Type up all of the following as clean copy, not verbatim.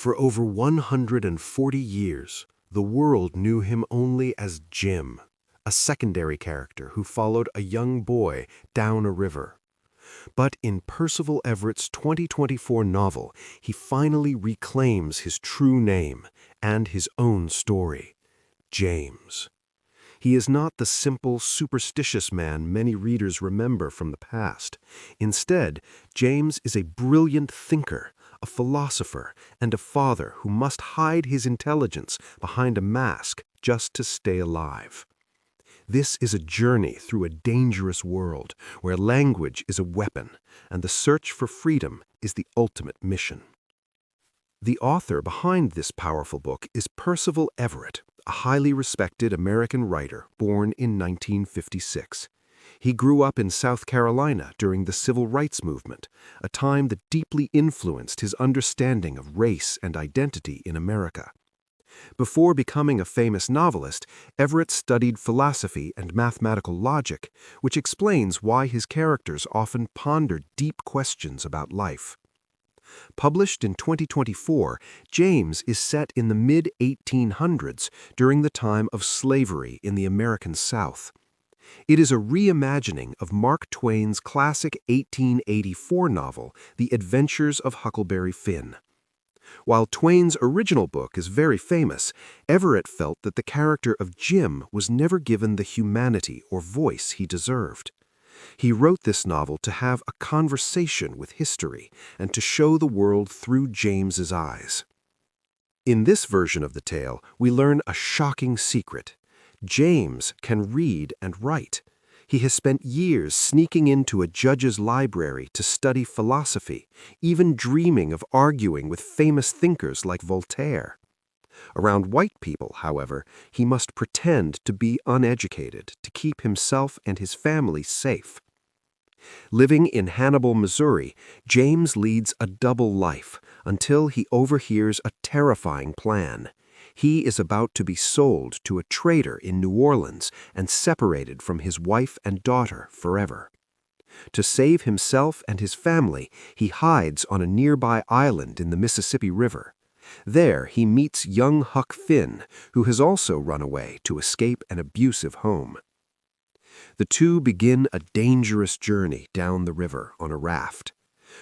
For over 140 years, the world knew him only as Jim, a secondary character who followed a young boy down a river. But in Percival Everett's 2024 novel, he finally reclaims his true name and his own story, James. He is not the simple, superstitious man many readers remember from the past. Instead, James is a brilliant thinker, a philosopher, and a father who must hide his intelligence behind a mask just to stay alive. This is a journey through a dangerous world where language is a weapon and the search for freedom is the ultimate mission. The author behind this powerful book is Percival Everett, a highly respected American writer born in 1956. He grew up in South Carolina during the Civil Rights Movement, a time that deeply influenced his understanding of race and identity in America. Before becoming a famous novelist, Everett studied philosophy and mathematical logic, which explains why his characters often ponder deep questions about life. Published in 2024, James is set in the mid-1800s during the time of slavery in the American South. It is a reimagining of Mark Twain's classic 1884 novel, The Adventures of Huckleberry Finn. While Twain's original book is very famous, Everett felt that the character of Jim was never given the humanity or voice he deserved. He wrote this novel to have a conversation with history and to show the world through James's eyes. In this version of the tale, we learn a shocking secret. James can read and write. He has spent years sneaking into a judge's library to study philosophy, even dreaming of arguing with famous thinkers like Voltaire. Around white people, however, he must pretend to be uneducated to keep himself and his family safe. Living in Hannibal, Missouri, James leads a double life until he overhears a terrifying plan. He is about to be sold to a trader in New Orleans and separated from his wife and daughter forever. To save himself and his family, he hides on a nearby island in the Mississippi River. There, he meets young Huck Finn, who has also run away to escape an abusive home. The two begin a dangerous journey down the river on a raft.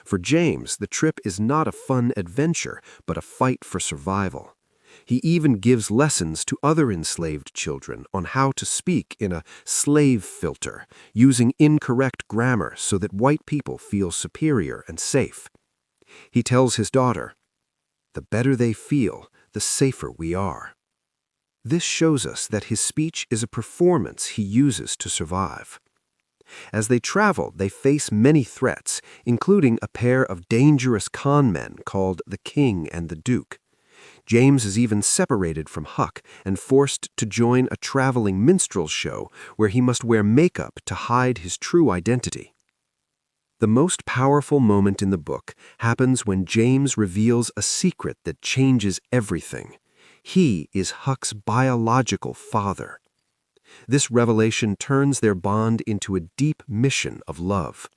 For James, the trip is not a fun adventure, but a fight for survival. He even gives lessons to other enslaved children on how to speak in a slave filter, using incorrect grammar so that white people feel superior and safe. He tells his daughter, "The better they feel, the safer we are." This shows us that his speech is a performance he uses to survive. As they travel, they face many threats, including a pair of dangerous con men called the King and the Duke. James is even separated from Huck and forced to join a traveling minstrel show where he must wear makeup to hide his true identity. The most powerful moment in the book happens when James reveals a secret that changes everything. He is Huck's biological father. This revelation turns their bond into a deep mission of love.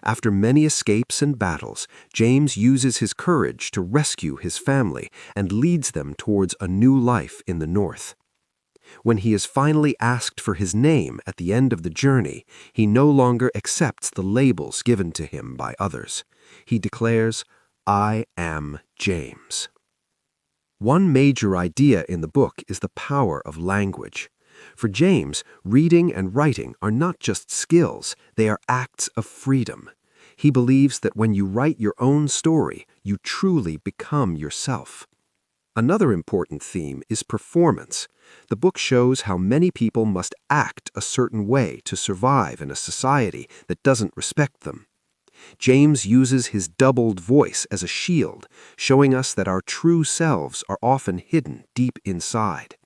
After many escapes and battles, James uses his courage to rescue his family and leads them towards a new life in the North. When he is finally asked for his name at the end of the journey, he no longer accepts the labels given to him by others. He declares, "I am James." One major idea in the book is the power of language. For James, reading and writing are not just skills, they are acts of freedom. He believes that when you write your own story, you truly become yourself. Another important theme is performance. The book shows how many people must act a certain way to survive in a society that doesn't respect them. James uses his doubled voice as a shield, showing us that our true selves are often hidden deep inside.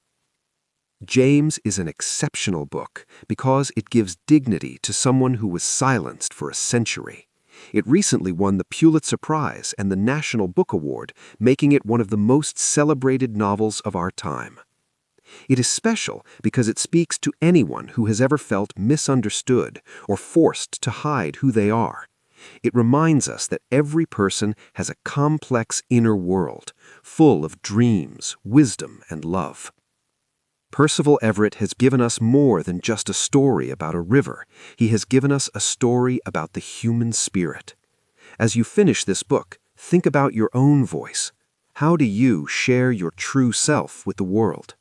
James is an exceptional book because it gives dignity to someone who was silenced for a century. It recently won the Pulitzer Prize and the National Book Award, making it one of the most celebrated novels of our time. It is special because it speaks to anyone who has ever felt misunderstood or forced to hide who they are. It reminds us that every person has a complex inner world, full of dreams, wisdom, and love. Percival Everett has given us more than just a story about a river. He has given us a story about the human spirit. As you finish this book, think about your own voice. How do you share your true self with the world?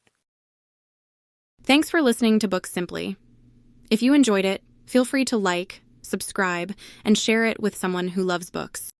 Thanks for listening to Books Simply. If you enjoyed it, feel free to like, subscribe, and share it with someone who loves books.